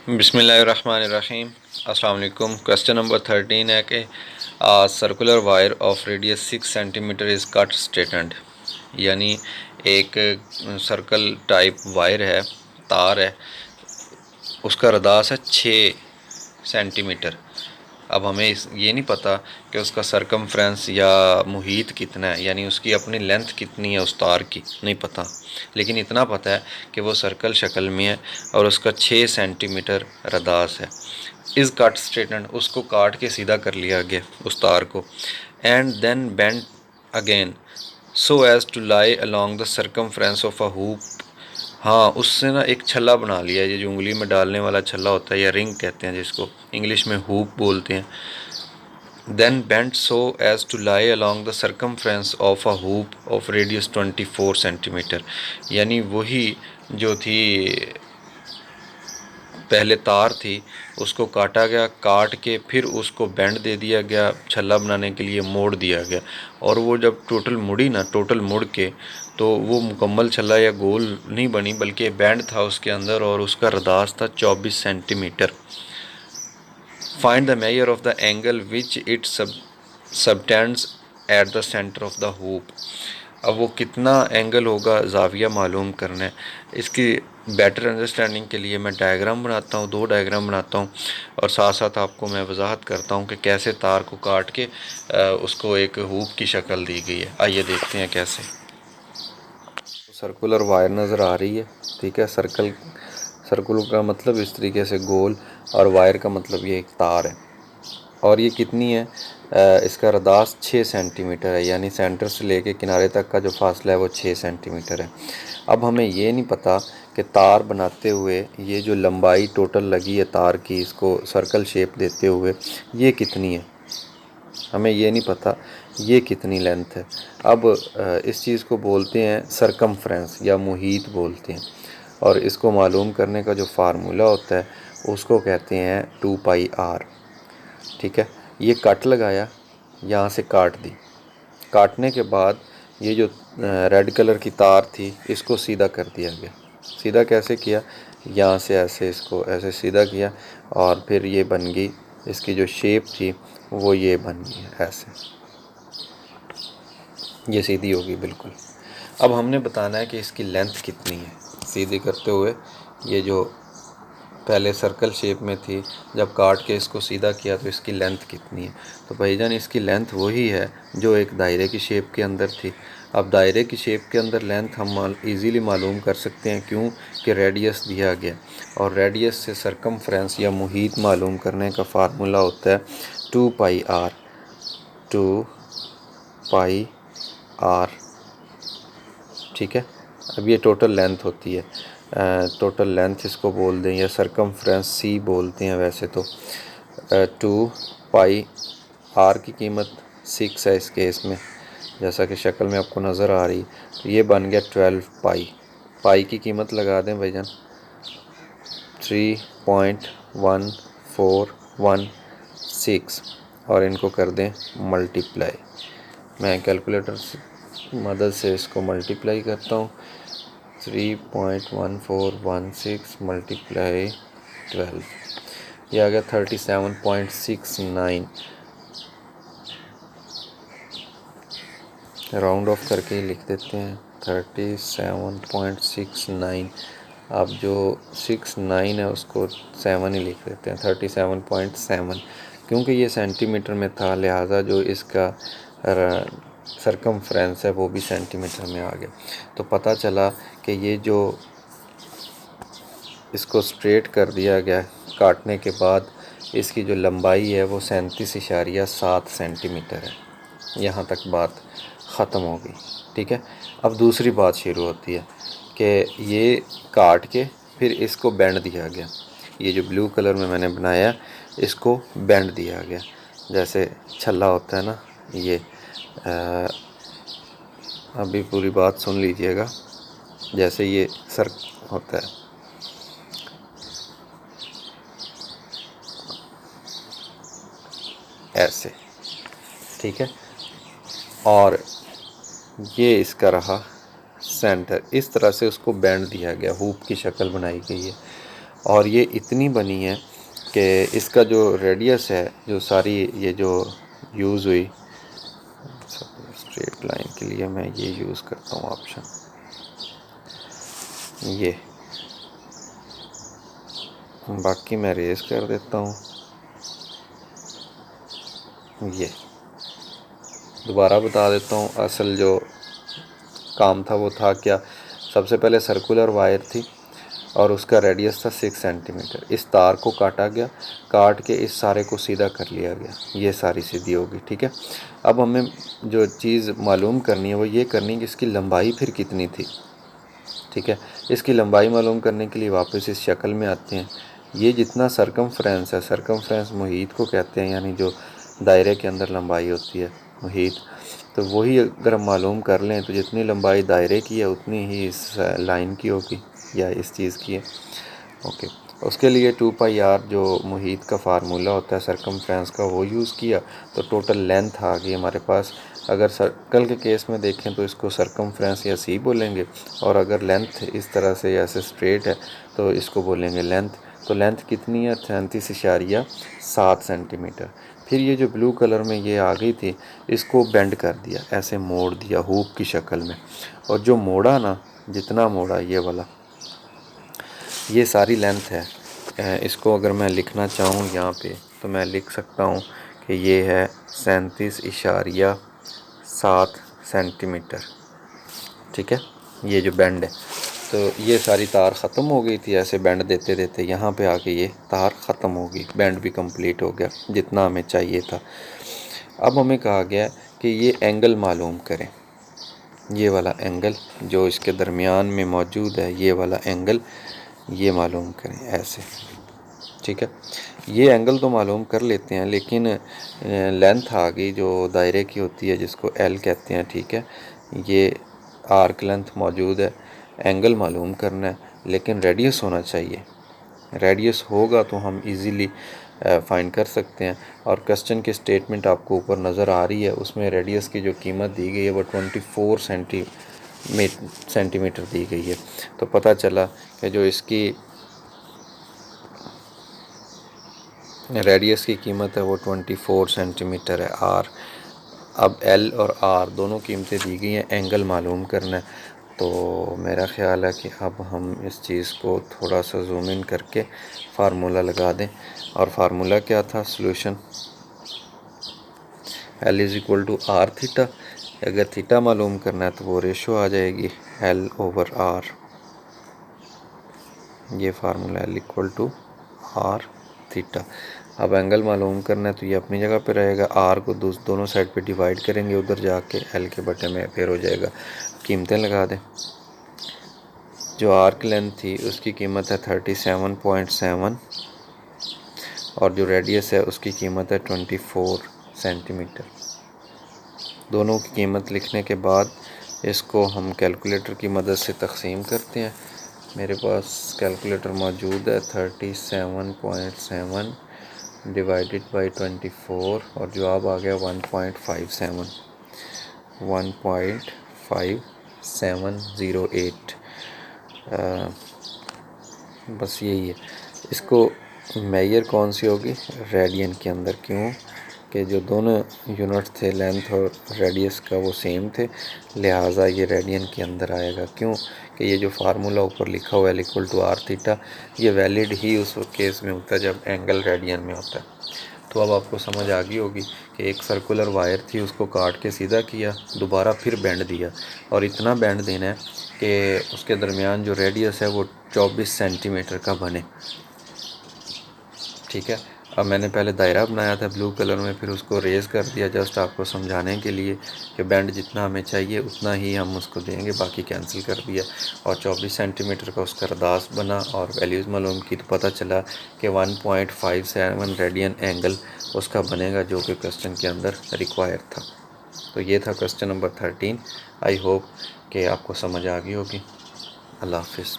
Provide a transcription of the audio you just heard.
बिस्मिल्लाहिर्रहमानिर्रहीम। अस्सलाम वालेकुम। क्वेश्चन नंबर 13 है कि circular wire of radius 6 centimetre is cut straightened, यानी एक सर्कल टाइप वायर है, तार है, उसका रदास है 6 सेंटीमीटर। अब हमें ये नहीं पता कि उसका सरकमफ्रेंस या मुहीत कितना है, यानी उसकी अपनी लेंथ कितनी है, उस तार की नहीं पता, लेकिन इतना पता है कि वो सर्कल शक्ल में है और उसका 6 सेंटीमीटर रदास है। इस कट स्ट्रेटन, उसको काट के सीधा कर लिया गया उस तार को, and then bend again so as to lie along the circumference of a hoop. हाँ, उससे ना एक छल्ला बना लिया, ये जो उंगली में डालने वाला छल्ला होता है या रिंग कहते हैं, जिसको इंग्लिश में हूप बोलते हैं। Then bent so as to lie along the circumference of a hoop of radius 24 centimetre, यानी वही जो थी पहले तार थी उसको काटा गया, काट के फिर उसको बेंड दे दिया गया, छल्ला बनाने के लिए मोड़ दिया गया, और वो जब टोटल मुड़ी ना, टोटल मुड़ के, तो वो मुकम्मल छल्ला या गोल नहीं बनी, बल्कि बैंड था उसके अंदर और उसका रदास था 24 centimetre. Find the measure of the angle which it subtends at the centre of the hoop. अब वो कितना एंगल होगा, ज़ाविया मालूम करना है। इसकी बेटर अंडरस्टैंडिंग के लिए मैं डायग्राम बनाता हूँ, 2 डायग्राम बनाता हूँ, और साथ साथ आपको मैं वजाहत करता हूँ कि कैसे तार को काट के उसको एक हूप की शक्ल दी गई है। आइए देखते हैं कैसे। सर्कुलर वायर नज़र आ रही है, ठीक है। सर्कुल का मतलब इस तरीके से गोल, और वायर का मतलब ये एक तार है, और ये कितनी है, इसका रदास 6 सेंटीमीटर है, यानी सेंटर से लेके किनारे तक का जो फासला है वो 6 सेंटीमीटर है। अब हमें ये नहीं पता कि तार बनाते हुए ये जो लंबाई टोटल लगी है तार की, इसको सर्कल शेप देते हुए, ये कितनी है, हमें ये नहीं पता ये कितनी लेंथ है। अब इस चीज़ को बोलते हैं सरकमफ्रेंस या मुहीत बोलते हैं, और इसको मालूम करने का जो फार्मूला होता है उसको कहते हैं 2πr, ठीक है। ये कट लगाया, यहाँ से काट दी, काटने के बाद ये जो रेड कलर की तार थी इसको सीधा कर दिया गया। सीधा कैसे किया, यहाँ से ऐसे इसको ऐसे सीधा किया, और फिर ये बन गई, इसकी जो शेप थी वो ये बन गई ऐसे, ये सीधी होगी बिल्कुल। अब हमने बताना है कि इसकी लेंथ कितनी है। सीधी करते हुए ये जो पहले सर्कल शेप में थी, जब काट के इसको सीधा किया तो इसकी लेंथ कितनी है। तो भाईजान इसकी लेंथ वही है जो एक दायरे की शेप के अंदर थी। अब दायरे की शेप के अंदर लेंथ हम इजीली मालूम कर सकते हैं, क्यों कि रेडियस दिया गया, और रेडियस से सरकमफ्रेंस या मुहीत मालूम करने का फार्मूला होता है 2πr। 2πr, ठीक है। अब ये टोटल लेंथ होती है, टोटल लेंथ इसको बोल दें, या सरकमफ्रेंस सी बोलते हैं वैसे तो। 2πr की कीमत 6 है इस केस में, जैसा कि शक्ल में आपको नज़र आ रही। तो ये बन गया 12π। पाई की कीमत लगा दें भाईजान 3.1416, और इनको कर दें मल्टीप्लाई। मैं कैलकुलेटर मदद से इसको मल्टीप्लाई करता हूँ। 3.1416 मल्टीप्लाई 12, ये आ गया 37.69। राउंड ऑफ करके ही लिख देते हैं 37.69। अब जो 69 है उसको 7 ही लिख देते हैं, 37.7, क्योंकि ये सेंटीमीटर में था, लिहाजा जो इसका सरकमफ्रेंस है वो भी सेंटीमीटर में आ गया। तो पता चला कि ये जो इसको स्ट्रेट कर दिया गया काटने के बाद, इसकी जो लंबाई है वो 37.7 सेंटीमीटर है। यहाँ तक बात ख़त्म हो गई, ठीक है। अब दूसरी बात शुरू होती है कि ये काट के फिर इसको बेंड दिया गया। ये जो ब्लू कलर में मैंने बनाया इसको बेंड दिया गया, जैसे छल्ला होता है ना ये। अभी पूरी बात सुन लीजिएगा। जैसे ये सर होता है, ऐसे, ठीक है, और ये इसका रहा सेंटर। इस तरह से उसको बैंड दिया गया, हूप की शक्ल बनाई गई है। और ये इतनी बनी है कि इसका जो रेडियस है, जो सारी ये जो यूज़ हुई स्ट्रेट लाइन के लिए, मैं ये यूज़ करता हूँ ऑप्शन, ये बाकी मैं रेज कर देता हूँ। ये दोबारा बता देता हूँ, असल जो काम था वो था क्या, सबसे पहले सर्कुलर वायर थी और उसका रेडियस था 6 सेंटीमीटर। इस तार को काटा गया, काट के इस सारे को सीधा कर लिया गया, ये सारी सीधी होगी। ठीक है, अब हमें जो चीज़ मालूम करनी है वो ये करनी है कि इसकी लंबाई फिर कितनी थी। ठीक है, इसकी लंबाई मालूम करने के लिए वापस इस शक्ल में आते हैं। ये जितना सरकमफ्रेंस है, सरकमफ्रेंस मुहीत को कहते हैं, यानी जो दायरे के अंदर लंबाई होती है मुहीत, तो वही अगर हम मालूम कर लें तो जितनी लंबाई दायरे की है उतनी ही इस लाइन की होगी या इस चीज़ की है। ओके, उसके लिए 2πr जो मुहीत का फार्मूला होता है सरकमफ्रेंस का, वो यूज़ किया तो टोटल लेंथ आ गई हमारे पास। अगर सर्कल के केस में देखें तो इसको सरकमफ्रेंस या सी बोलेंगे, और अगर लेंथ इस तरह से ऐसे स्ट्रेट है तो इसको बोलेंगे लेंथ। तो लेंथ कितनी है, 37.7 सेंटीमीटर। फिर ये जो ब्लू कलर में ये आ गई थी, इसको बेंड कर दिया, ऐसे मोड़ दिया हुक की शक्ल में, और जो मोड़ा ना, जितना मोड़ा ये वाला, ये सारी लेंथ है। इसको अगर मैं लिखना चाहूँ यहाँ पे तो मैं लिख सकता हूँ कि ये है 37.7 सेंटीमीटर। ठीक है, ये जो बेंड है, तो ये सारी तार ख़त्म हो गई थी, ऐसे बेंड देते देते यहाँ पे आके ये तार ख़त्म हो गई, बेंड भी कंप्लीट हो गया जितना हमें चाहिए था। अब हमें कहा गया कि ये एंगल मालूम करें, ये वाला एंगल जो इसके दरमियान में मौजूद है, ये वाला एंगल ये मालूम करें ऐसे। ठीक है, ये एंगल तो मालूम कर लेते हैं, लेकिन लेंथ आ गई जो दायरे की होती है जिसको एल कहते हैं। ठीक है, ये आर्क लेंथ मौजूद है, एंगल मालूम करना है, लेकिन रेडियस होना चाहिए। रेडियस होगा तो हम इजीली फाइंड कर सकते हैं। और क्वेश्चन की स्टेटमेंट आपको ऊपर नज़र आ रही है, उसमें रेडियस की जो कीमत दी गई है वो 24 सेंटीमीटर दी गई है। तो पता चला कि जो इसकी रेडियस की कीमत है वो 24 सेंटीमीटर है, आर। अब एल और आर दोनों कीमतें दी गई हैं, एंगल मालूम करना है। तो मेरा ख़्याल है कि अब हम इस चीज़ को थोड़ा सा जूम इन करके फार्मूला लगा दें। और फार्मूला क्या था, solution L is equal to R theta. अगर थीटा मालूम करना है तो वो रेशो आ जाएगी एल ओवर आर। ये formula L equal to R theta. अब एंगल मालूम करना है तो ये अपनी जगह पे रहेगा, आर को दोनों साइड पे डिवाइड करेंगे, उधर जाके एल के बटे में फिर हो जाएगा। कीमतें लगा दें, जो आर्क लेंथ थी उसकी कीमत है 37.7 और जो रेडियस है उसकी कीमत है 24 सेंटीमीटर। दोनों की कीमत लिखने के बाद इसको हम कैलकुलेटर की मदद से तकसीम करते हैं। मेरे पास कैलकुलेटर मौजूद है, 37.7 डिवाइडेड बाई 24 और जवाब आ गया 1.5708। बस यही है। इसको मेजर कौन सी होगी, रेडियन के अंदर, क्यों कि जो दोनों यूनिट थे लेंथ और रेडियस का वो सेम थे, लिहाजा ये रेडियन के अंदर आएगा। क्यों कि ये जो फार्मूला ऊपर लिखा हुआ है इक्वल टू आर थीटा, ये वैलिड ही उस केस में होता है जब एंगल रेडियन में होता है। तो अब आपको समझ आ गई होगी कि एक सर्कुलर वायर थी, उसको काट के सीधा किया, दोबारा फिर बेंड दिया, और इतना बेंड देना है कि उसके दरमियान जो रेडियस है वो 24 सेंटीमीटर का बने। ठीक है, अब मैंने पहले दायरा बनाया था ब्लू कलर में, फिर उसको रेज़ कर दिया जस्ट आपको समझाने के लिए कि बैंड जितना हमें चाहिए उतना ही हम उसको देंगे, बाकी कैंसिल कर दिया और 24 सेंटीमीटर का उसका रदास बना और वैल्यूज़ मालूम की तो पता चला कि 1.57 रेडियन एंगल उसका बनेगा जो कि क्वेश्चन के अंदर रिक्वायर था। तो ये था क्वेश्चन नंबर 13। आई होप कि आपको समझ आ गई होगी। अल्लाह हाफिज़।